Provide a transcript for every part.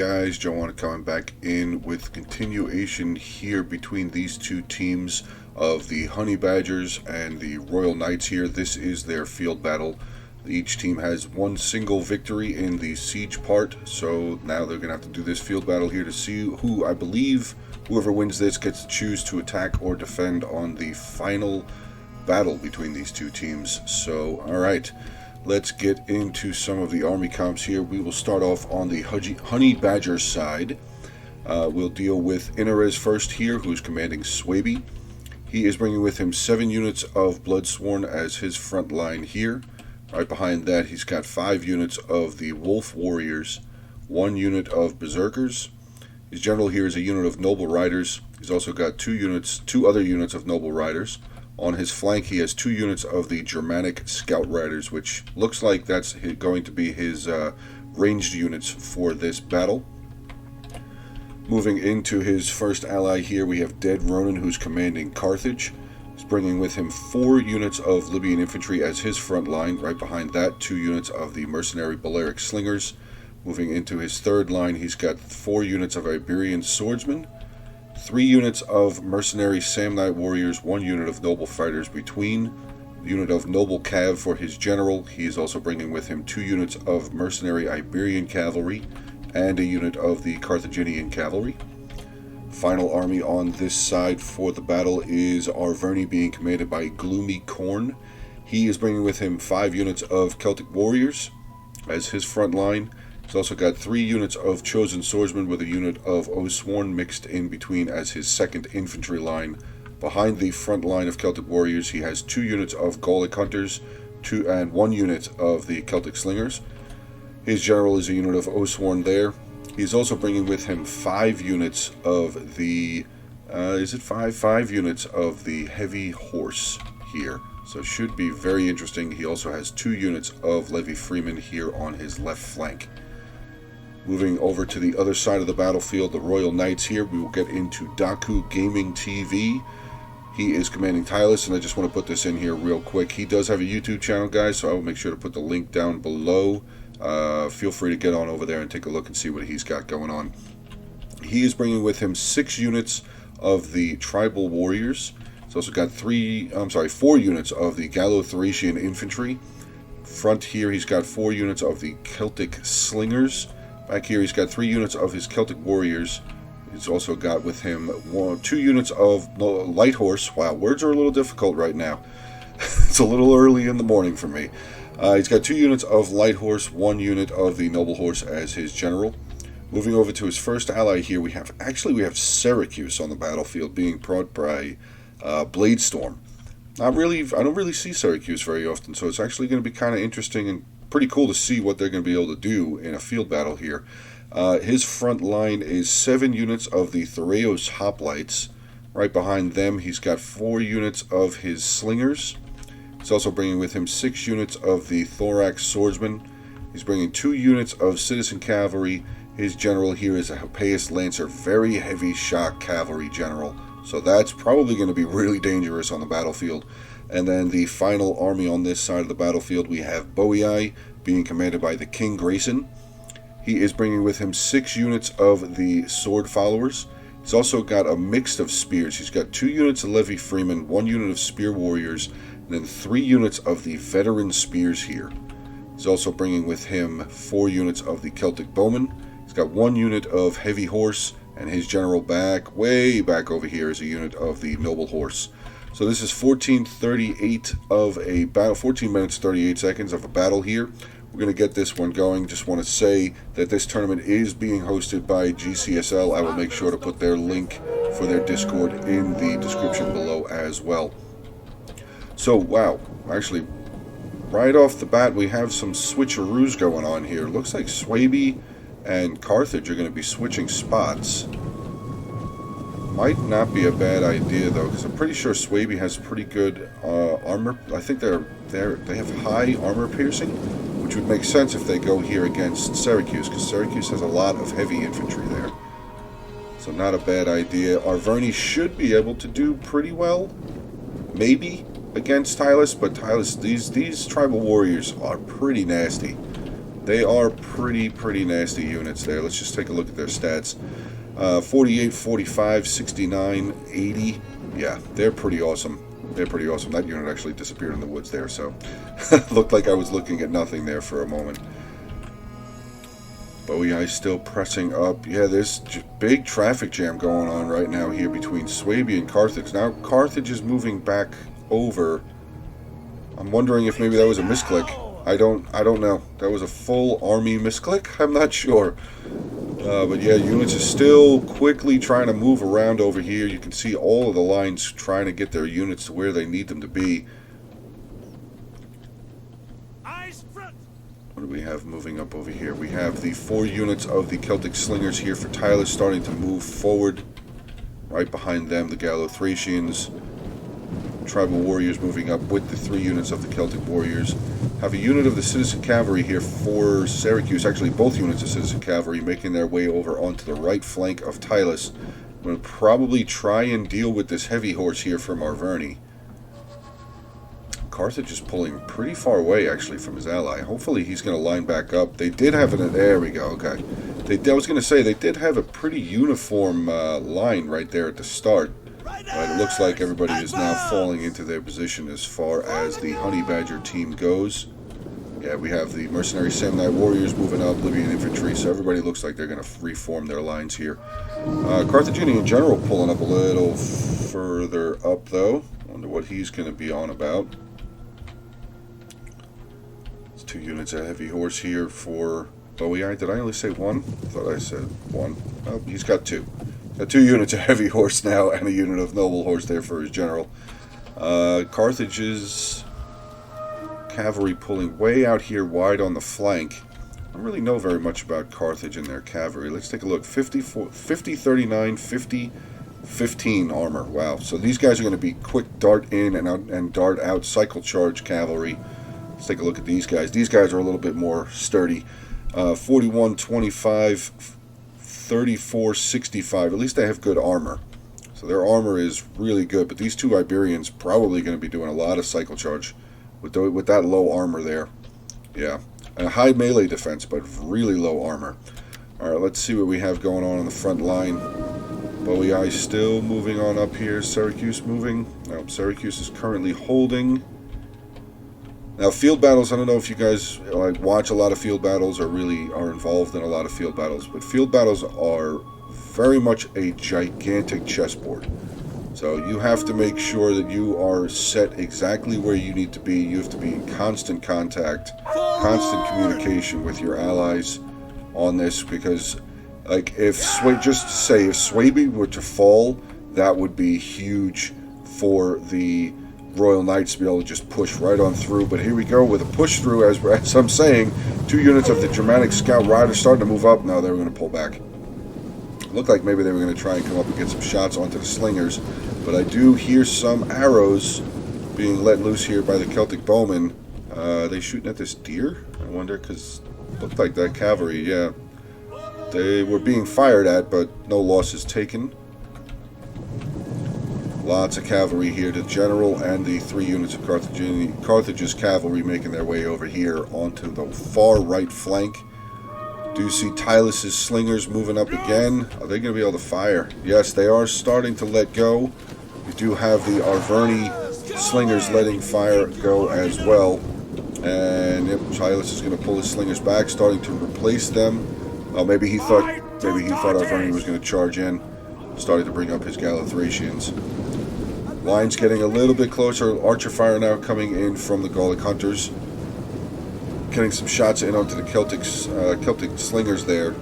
guys, Germanic coming back in with continuation here between these two teams of the Honey Badgers and the Royal Knights here. This is their field battle. Each team has one single victory in the siege part, so now they're going to have to do this field battle here to see who, I believe, whoever wins this gets to choose to attack or defend on the final battle between these two teams. So, alright. Let's get into some of the army comps here. We will start off on the Honey Badger side. We'll deal with Inarez first here, who's commanding Swaby. He is bringing with him 7 units of Bloodsworn as his front line here. Right behind that, he's got 5 units of the Wolf Warriors, 1 unit of Berserkers. His general here is a unit of Noble Riders. He's also got 2 other units of Noble Riders. On his flank, he has 2 units of the Germanic Scout Riders, which looks like that's going to be his ranged units for this battle. Moving into his first ally here, we have Dead Ronan, who's commanding Carthage. He's bringing with him 4 units of Libyan infantry as his front line. Right behind that, 2 units of the mercenary Balearic Slingers. Moving into his third line, he's got 4 units of Iberian Swordsmen, 3 units of mercenary Samnite warriors, 1 unit of noble fighters between, a unit of noble cav for his general. He is also bringing with him 2 units of mercenary Iberian cavalry and a unit of the Carthaginian cavalry. Final army on this side for the battle is Arverni, being commanded by Gloomy Corn. He is bringing with him 5 units of Celtic warriors as his front line. He's also got 3 units of Chosen Swordsmen with a unit of Oathsworn mixed in between as his second infantry line. Behind the front line of Celtic warriors, he has 2 units of Gallic Hunters and 1 unit of the Celtic Slingers. His general is a unit of Oathsworn there. He's also bringing with him 5 units of the... five units of the Heavy Horse here. So should be very interesting. He also has 2 units of Levy Freeman here on his left flank. Moving over to the other side of the battlefield, the Royal Knights here, we will get into Daku Gaming TV. He is commanding Tylus, and I just want to put this in here real quick. He does have a YouTube channel, guys, so I will make sure to put the link down below. Feel free to get on over there and take a look and see what he's got going on. He is bringing with him 6 units of the Tribal Warriors. He's also got 4 units of the Gallo-Thracian Infantry. Front here, he's got 4 units of the Celtic Slingers. Back here, he's got 3 units of his Celtic Warriors. He's also got with him 2 units of Light Horse. Wow, words are a little difficult right now. It's a little early in the morning for me. He's got 2 units of Light Horse, 1 unit of the Noble Horse as his general. Moving over to his first ally here, we have Syracuse on the battlefield, being brought by Bladestorm. I don't really see Syracuse very often, so it's actually going to be kind of interesting and pretty cool to see what they're going to be able to do in a field battle here. His front line is 7 units of the Thoreos Hoplites. Right behind them, he's got 4 units of his Slingers. He's also bringing with him 6 units of the Thorax Swordsmen. He's bringing 2 units of Citizen Cavalry. His general here is a Hippeus Lancer, very heavy shock cavalry general. So that's probably going to be really dangerous on the battlefield. And then the final army on this side of the battlefield, we have Boii, being commanded by the King Grayson. He is bringing with him 6 units of the Sword Followers. He's also got a mix of spears. He's got 2 units of Levy Freeman, 1 unit of Spear Warriors, and then 3 units of the Veteran Spears here. He's also bringing with him 4 units of the Celtic Bowmen. He's got 1 unit of Heavy Horse, and his general way back over here is a unit of the Noble Horse. So this is 14:38 of a battle, 14 minutes 38 seconds of a battle here. We're going to get this one going. Just want to say that this tournament is being hosted by GCSL. I will make sure to put their link for their Discord in the description below as well. So, wow, actually, right off the bat, we have some switcheroos going on here. Looks like Swaby and Carthage are going to be switching spots. Might not be a bad idea though, because I'm pretty sure Swaby has pretty good armor. I think they have high armor piercing, which would make sense if they go here against Syracuse, because Syracuse has a lot of heavy infantry there. So not a bad idea. Arverni should be able to do pretty well, maybe, against Tylus, but Tylus, these tribal warriors are pretty nasty. They are pretty nasty units there. Let's just take a look at their stats. 48, 45, 69, 80. Yeah, they're pretty awesome. They're pretty awesome. That unit actually disappeared in the woods there, so looked like I was looking at nothing there for a moment. Bowie still pressing up. Yeah, there's big traffic jam going on right now here between Swabie and Carthage. Now Carthage is moving back over. I'm wondering if maybe that was a misclick. I don't know. That was a full army misclick? I'm not sure. But yeah, units are still quickly trying to move around over here. You can see all of the lines trying to get their units to where they need them to be. What do we have moving up over here? We have the 4 units of the Celtic Slingers here for Tyler starting to move forward. Right behind them, the Gallo-Thracians. Tribal Warriors moving up with the 3 units of the Celtic Warriors. Have a unit of the Citizen Cavalry here for Syracuse. Actually, both units of Citizen Cavalry making their way over onto the right flank of Tylus. I'm going to probably try and deal with this heavy horse here from Arverni. Carthage is pulling pretty far away, actually, from his ally. Hopefully he's going to line back up. They did have an... There we go, okay. I was going to say, they did have a pretty uniform line right there at the start. But it looks like everybody is now falling into their position as far as the Honey Badger team goes. Yeah, we have the Mercenary Samnite Warriors moving up, Libyan Infantry, so everybody looks like they're going to reform their lines here. Carthaginian General pulling up a little further up, though. Wonder what he's going to be on about. It's 2 units of Heavy Horse here for Bowie. Did I only say 1? I thought I said 1. Oh, he's got 2. Got 2 units of Heavy Horse now, and a unit of Noble Horse there for his general. Carthage's cavalry pulling way out here wide on the flank. I don't really know very much about Carthage and their cavalry. Let's take a look. 50, 39, 50, 15 armor. Wow. So these guys are going to be quick dart in and out and dart out cycle charge cavalry. Let's take a look at these guys. These guys are a little bit more sturdy. 41, 25, 34, 65. At least they have good armor. So their armor is really good. But these 2 Iberians probably going to be doing a lot of cycle charge with that low armor there. Yeah. And a high melee defense, but really low armor. Alright, let's see what we have going on the front line. Bowie still moving on up here. Syracuse moving. No, Syracuse is currently holding. Now, field battles, I don't know if you guys watch a lot of field battles or really are involved in a lot of field battles, but field battles are very much a gigantic chessboard. So you have to make sure that you are set exactly where you need to be. You have to be in constant contact, constant communication with your allies on this, because like if Swabie were to fall, that would be huge for the Royal Knights to be able to just push right on through. But here we go with a push through, as I'm saying. 2 units of the Germanic Scout Riders starting to move up. No, they were going to pull back. Looked like maybe they were going to try and come up and get some shots onto the slingers, but I do hear some arrows being let loose here by the Celtic bowmen. Are they shooting at this deer? I wonder, because it looked like that cavalry, yeah. They were being fired at, but no losses taken. Lots of cavalry here. The general and the 3 units of Carthage's cavalry making their way over here onto the far right flank. Do you see Tylus's slingers moving up again? Are they going to be able to fire? Yes, they are starting to let go. You do have the Arverni slingers letting fire go as well. And yep, Tylus is going to pull his slingers back, starting to replace them. Maybe he thought Arverni was going to charge in, starting to bring up his Gallo-Thracians. Line's getting a little bit closer. Archer fire now coming in from the Gallic Hunters. Getting some shots in onto the Celtic slingers there.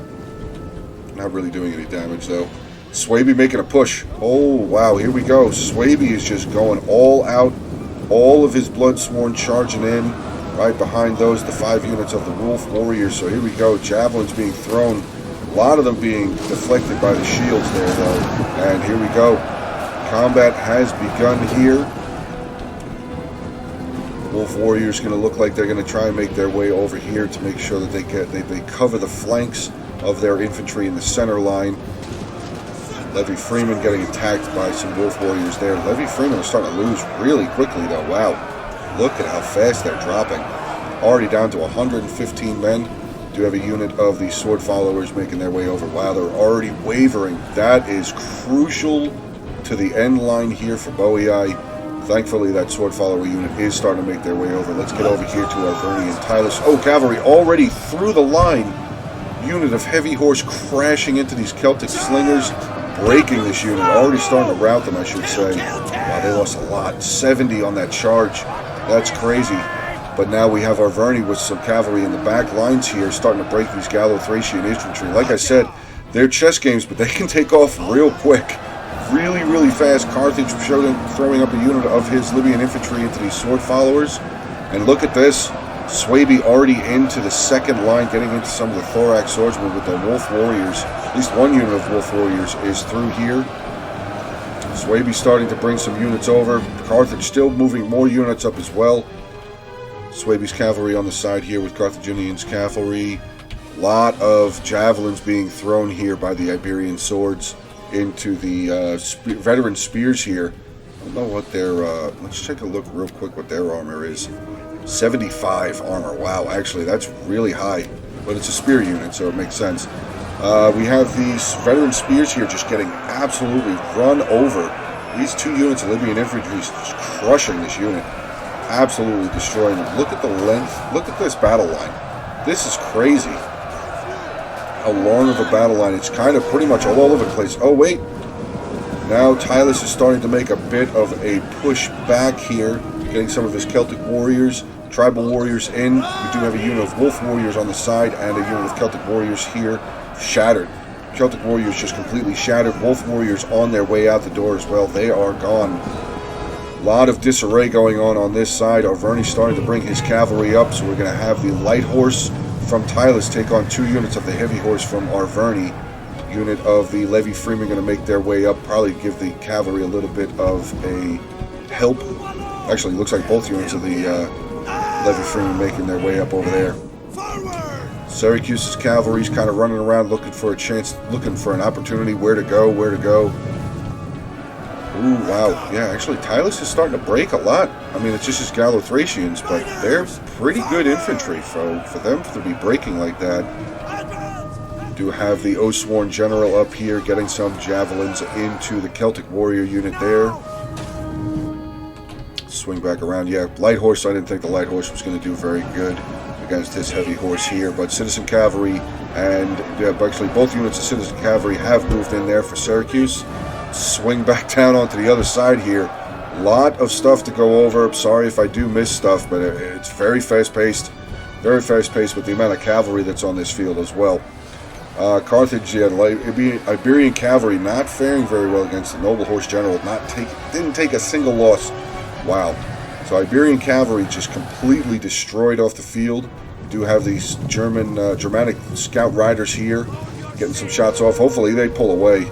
Not really doing any damage though. Swabie making a push. Oh wow, here we go. Swabie is just going all out. All of his Bloodsworn charging in. Right behind those, the 5 units of the Wolf Warriors. So here we go. Javelins being thrown. A lot of them being deflected by the shields there though. And here we go. Combat has begun here. Wolf Warriors going to look like they're going to try and make their way over here to make sure that they cover the flanks of their infantry in the center line. Levy Freeman getting attacked by some Wolf Warriors there. Levy Freeman is starting to lose really quickly though. Wow. Look at how fast they're dropping. Already down to 115 men. Do have a unit of the sword followers making their way over. Wow, they're already wavering. That is crucial to the end line here for Boei. Thankfully, that sword follower unit is starting to make their way over. Let's get over here to Arverni and Tylus. Oh, cavalry already through the line. Unit of heavy horse crashing into these Celtic slingers, breaking this unit. Already starting to rout them, I should say. Wow, they lost a lot. 70 on that charge. That's crazy. But now we have Arverni with some cavalry in the back lines here, starting to break these Gallo-Thracian infantry. Like I said, they're chess games, but they can take off real quick. Really, really fast. Carthage throwing up a unit of his Libyan infantry into these sword followers. And look at this. Swaby already into the second line, getting into some of the thorax swordsmen with the wolf warriors. At least one unit of wolf warriors is through here. Swaby starting to bring some units over. Carthage still moving more units up as well. Swaby's cavalry on the side here with Carthaginians' cavalry. A lot of javelins being thrown here by the Iberian swords into the veteran spears here. I don't know what their... let's take a look real quick what their armor is. 75 armor. Wow, actually, that's really high. But it's a spear unit, so it makes sense. We have these veteran spears here just getting absolutely run over. These two units of Libyan infantry just crushing this unit. Absolutely destroying them. Look at the length. Look at this battle line. This is crazy. How long of a battle line. It's kind of pretty much all over the place. Oh, wait. Now Tylus is starting to make a bit of a push back here. Getting some of his Celtic warriors, tribal warriors in. We do have a unit of wolf warriors on the side and a unit of Celtic warriors here. Shattered. Celtic warriors just completely shattered. Wolf warriors on their way out the door as well. They are gone. A lot of disarray going on this side. Arverni starting to bring his cavalry up, so we're going to have the light horse from Tylus take on two units of the heavy horse from Arverni. Unit of the Levy Freemen going to make their way up, probably give the cavalry a little bit of a help. Actually, looks like both units of the Levy Freemen making their way up over there. Syracuse's cavalry's kind of running around looking for a chance, looking for an opportunity, where to go. Ooh, wow. Yeah, actually, Tylus is starting to break a lot. I mean, it's just his Gallo-Thracians, but they're pretty good infantry, so for them to be breaking like that. Do have the Oathsworn General up here getting some javelins into the Celtic warrior unit there. Swing back around. Yeah, light horse, I didn't think the light horse was going to do very good against this heavy horse here, but citizen cavalry and yeah, actually both units of citizen cavalry have moved in there for Syracuse. Swing back down onto the other side here. A lot of stuff to go over. Sorry if I do miss stuff, but it's very fast-paced. Very fast-paced with the amount of cavalry that's on this field as well. Carthage, yeah, Iberian cavalry not faring very well against the noble horse general. Didn't take a single loss. Wow. So Iberian cavalry just completely destroyed off the field. We do have these Germanic scout riders here getting some shots off. Hopefully they pull away.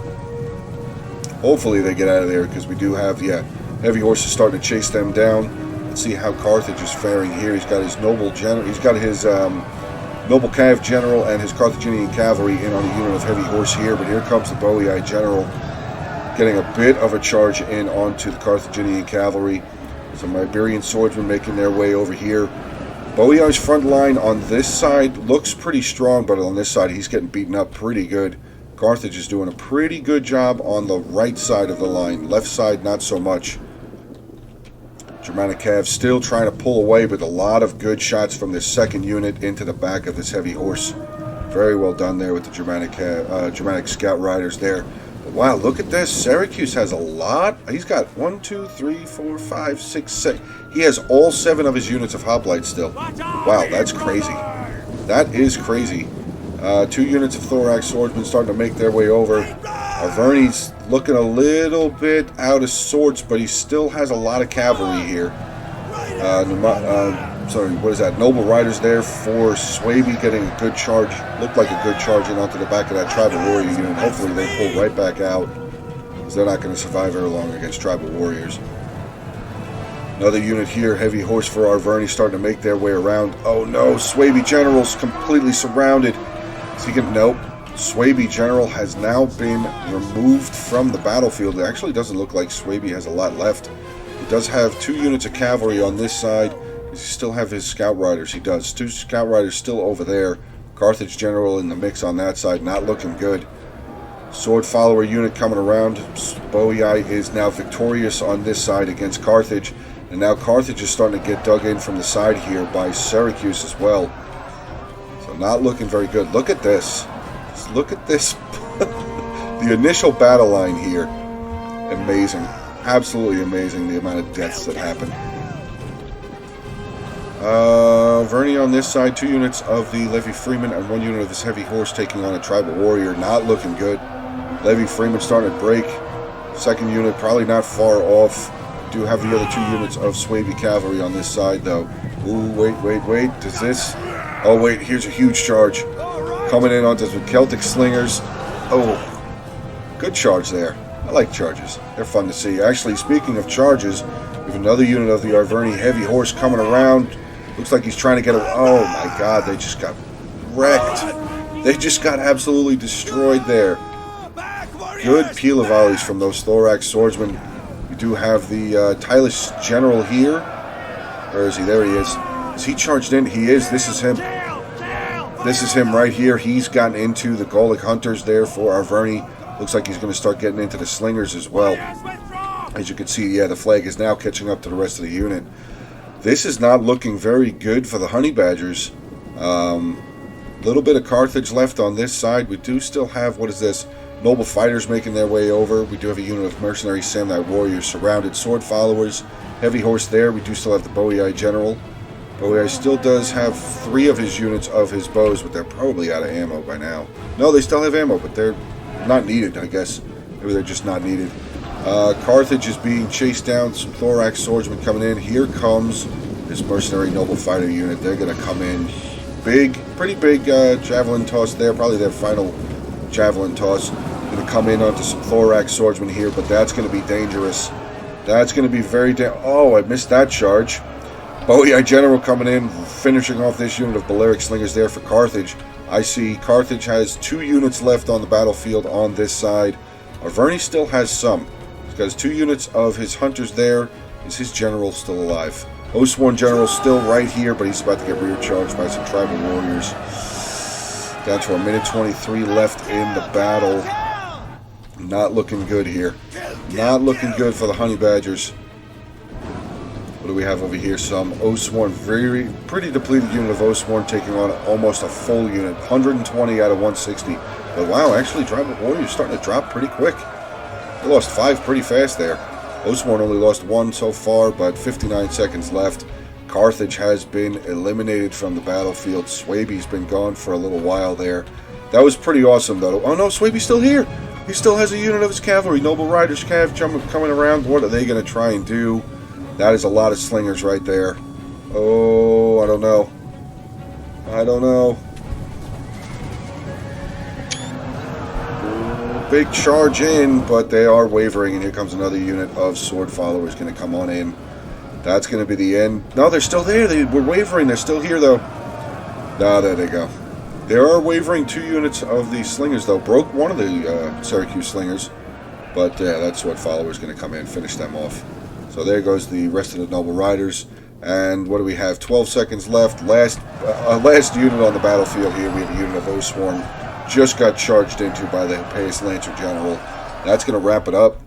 Hopefully they get out of there, because we do have, heavy horses starting to chase them down. Let's see how Carthage is faring here. He's got his noble general. He's got his noble cav general and his Carthaginian cavalry in on a unit of heavy horse here. But here comes the Boei general, getting a bit of a charge in onto the Carthaginian cavalry. Some Iberian swordsmen making their way over here. Boei's front line on this side looks pretty strong, but on this side he's getting beaten up pretty good. Carthage is doing a pretty good job on the right side of the line. Left side, not so much. Germanic Cav still trying to pull away, but a lot of good shots from this second unit into the back of this heavy horse. Very well done there with the Germanic scout riders there. But wow, look at this. Syracuse has a lot. He's got 1, 2, 3, 4, 5, 6, 7. He has all 7 of his units of hoplites still. Wow, that's crazy. That is crazy. 2 units of thorax swordsmen starting to make their way over. Arverni's looking a little bit out of sorts, but he still has a lot of cavalry here. What is that? Noble riders there for Swaby getting a good charge. Looked like a good charge in onto the back of that tribal warrior unit. Hopefully they pull right back out, because they're not going to survive very long against tribal warriors. Another unit here, heavy horse for Arverni, starting to make their way around. Oh no, Swaby general's completely surrounded. Nope. Swaby general has now been removed from the battlefield. It actually doesn't look like Swaby has a lot left. He does have 2 units of cavalry on this side. Does he still have his scout riders? He does. 2 scout riders still over there. Carthage General in the mix on that side, not looking good. Sword Follower unit coming around. Boii is now victorious on this side against Carthage. And now Carthage is starting to get dug in from the side here by Syracuse as well. So not looking very good. Look at this. Just look at this. The initial battle line here. Amazing. Absolutely amazing the amount of deaths that happened. Vernie on this side, 2 units of the Levy Freeman and 1 unit of his heavy horse taking on a tribal warrior. Not looking good. Levy Freeman starting to break. Second unit probably not far off. Do have the other 2 units of Swaby cavalry on this side though. Ooh, wait. Does this? Oh wait, here's a huge charge. Coming in onto the Celtic slingers. Oh, good charge there. I like charges. They're fun to see. Actually, speaking of charges, we have another unit of the Arverni heavy horse coming around. Looks like he's trying to get a... Oh my god, they just got wrecked. They just got absolutely destroyed there. Good peel of volleys from those thorax swordsmen. We do have the Tylus General here. Where is he? There he is. Is he charged in? He is. This is him. This is him right here. He's gotten into the Golic Hunters there for Arverni. Looks like he's going to start getting into the Slingers as well. As you can see, yeah, the flag is now catching up to the rest of the unit. This is not looking very good for the Honey Badgers. Little bit of Carthage left on this side. We do still have, what is this? Noble Fighters making their way over. We do have a unit of Mercenary Samurai Warriors surrounded. Sword Followers. Heavy Horse there. We do still have the Boii General. Boii still does have 3 of his units of his bows, but they're probably out of ammo by now. No, they still have ammo, but they're not needed, I guess. Maybe they're just not needed. Carthage is being chased down. Some Thorax swordsmen coming in. Here comes this Mercenary Noble Fighter unit. They're going to come in. Pretty big javelin toss there. Probably their final javelin toss. Going to come in onto some Thorax swordsmen here, but that's going to be dangerous. That's going to be very Oh, I missed that charge. Boii General coming in, finishing off this unit of Balearic Slingers there for Carthage. I see Carthage has 2 units left on the battlefield on this side. Arverni still has some. He's got his 2 units of his hunters there. Is his general still alive? Oathsworn General still right here, but he's about to get rear charged by some tribal warriors. Down to a minute 23 left in the battle. Not looking good here. Not looking good for the Honey Badgers. What do we have over here? Some Oathsworn, pretty depleted unit of Oathsworn taking on almost a full unit. 120 out of 160. But wow, actually tribal warriors starting to drop pretty quick. They lost 5 pretty fast there. Oathsworn only lost 1 so far, but 59 seconds left. Carthage has been eliminated from the battlefield. Swaby's been gone for a little while there. That was pretty awesome, though. Oh no, Swaby's still here. He still has a unit of his cavalry. Noble Riders Cav coming around. What are they going to try and do? That is a lot of slingers right there. Oh, I don't know. Big charge in, but they are wavering, and here comes another unit of Sword Followers going to come on in. That's going to be the end. No, they're still there. They were wavering. They're still here, though. No, there they go. There are wavering 2 units of the Slingers, though. Broke one of the Syracuse Slingers, but yeah, that Sword Follower is going to come in and finish them off. So there goes the rest of the Noble Riders. And what do we have? 12 seconds left. Last unit on the battlefield here. We have a unit of Oathsworn. Just got charged into by the Paeus Lancer General. That's going to wrap it up.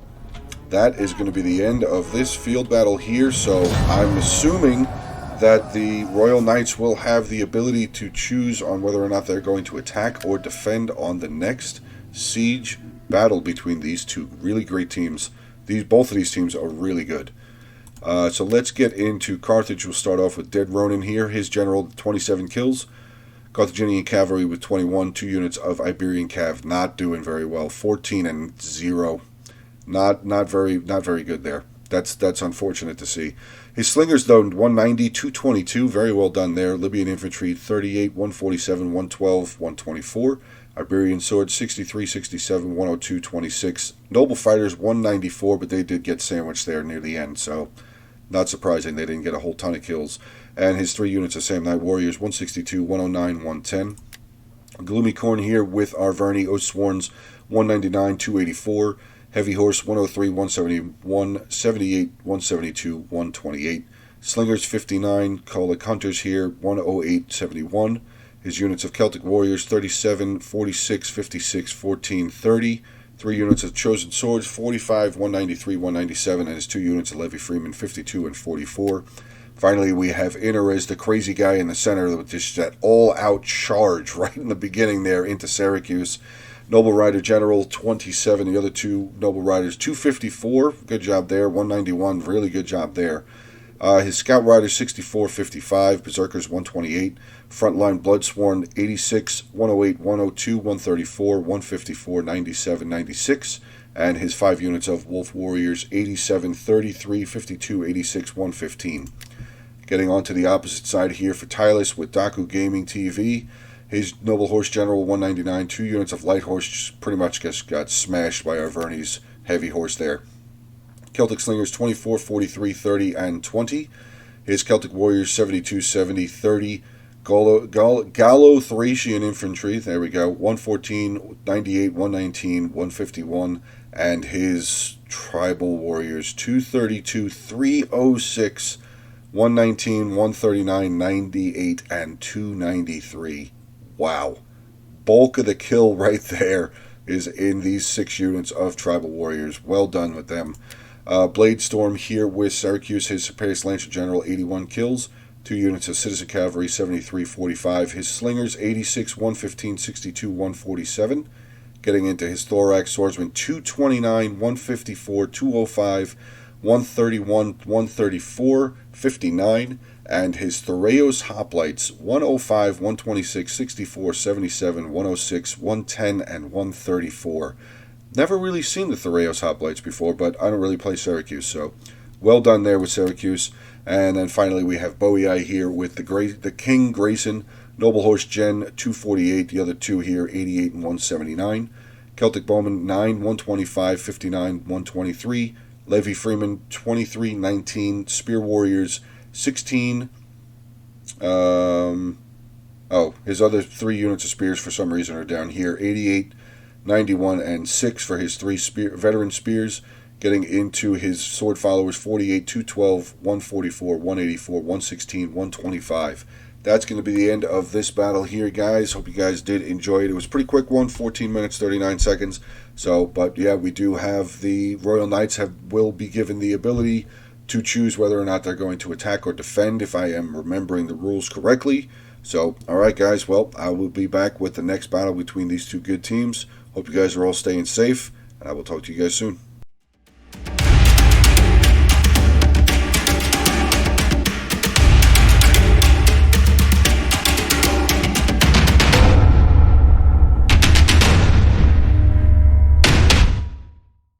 That is going to be the end of this field battle here. So I'm assuming that the Royal Knights will have the ability to choose on whether or not they're going to attack or defend on the next siege battle between these 2 really great teams. Both of these teams are really good. So let's get into Carthage. We'll start off with Dead Ronan here. His general, 27 kills. Carthaginian cavalry with 21. 2 units of Iberian cav, not doing very well. 14 and 0. Not very good there. That's unfortunate to see. His slingers, though, 190, 222. Very well done there. Libyan infantry, 38, 147, 112, 124. Iberian swords, 63, 67, 102, 26. Noble fighters, 194, but they did get sandwiched there near the end, so not surprising they didn't get a whole ton of kills. And his 3 units of Sam Knight Warriors, 162, 109, 110. Gloomy Corn here with Arverni Oathsworns, 199, 284. Heavy Horse, 103, 170, 178, 172, 128. Slingers, 59. Colic Hunters here, 108, 71. His units of Celtic Warriors, 37, 46, 56, 14, 30. 3 units of Chosen Swords, 45, 193, 197, and his 2 units of Levy Freeman, 52 and 44. Finally, we have Inner the crazy guy in the center with just that all-out charge right in the beginning there into Syracuse. Noble Rider General, 27. The other 2 Noble Riders, 254. Good job there. 191. Really good job there. His Scout Riders, 64, 55. Berserkers, 128. Frontline Bloodsworn, 86, 108, 102, 134, 154, 97, 96. And his 5 units of Wolf Warriors, 87, 33, 52, 86, 115. Getting on to the opposite side here for Tylus with Daku Gaming TV. His Noble Horse General, 199. 2 units of Light Horse just pretty much just got smashed by Arverni's heavy horse there. Celtic Slingers, 24, 43, 30, and 20. His Celtic Warriors, 72, 70, 30. Gallo Thracian Infantry, there we go, 114, 98, 119, 151. And his Tribal Warriors, 232, 306, 119, 139, 98, and 293. Wow. Bulk of the kill right there is in these 6 units of Tribal Warriors. Well done with them. Blade Storm here with Syracuse. His Superius Lancer General, 81 kills. 2 units of Citizen Cavalry, 73, 45. His Slingers, 86, 115, 62, 147. Getting into his Thorax Swordsman, 229, 154, 205, 131, 134, 59. And his Thoreos Hoplites, 105, 126, 64, 77, 106, 110, and 134. Never really seen the Thoreos Hoplites before, but I don't really play Syracuse, so well done there with Syracuse. And then finally we have Bowie here with the King Grayson, Noble Horse Gen 248, the other 2 here, 88 and 179. Celtic Bowman 9, 125, 59, 123. Levy Freeman 23, 19. Spear Warriors 16. His other 3 units of spears for some reason are down here, 88, 91, and 6 for his 3 veteran spears. Getting into his sword followers, 48, 212, 144, 184, 116, 125. That's going to be the end of this battle here, guys. Hope you guys did enjoy it. It was a pretty quick one, 14 minutes, 39 seconds. So, but yeah, we do have the Royal Knights will be given the ability to choose whether or not they're going to attack or defend, if I am remembering the rules correctly. So, alright guys, well, I will be back with the next battle between these 2 good teams. Hope you guys are all staying safe, and I will talk to you guys soon.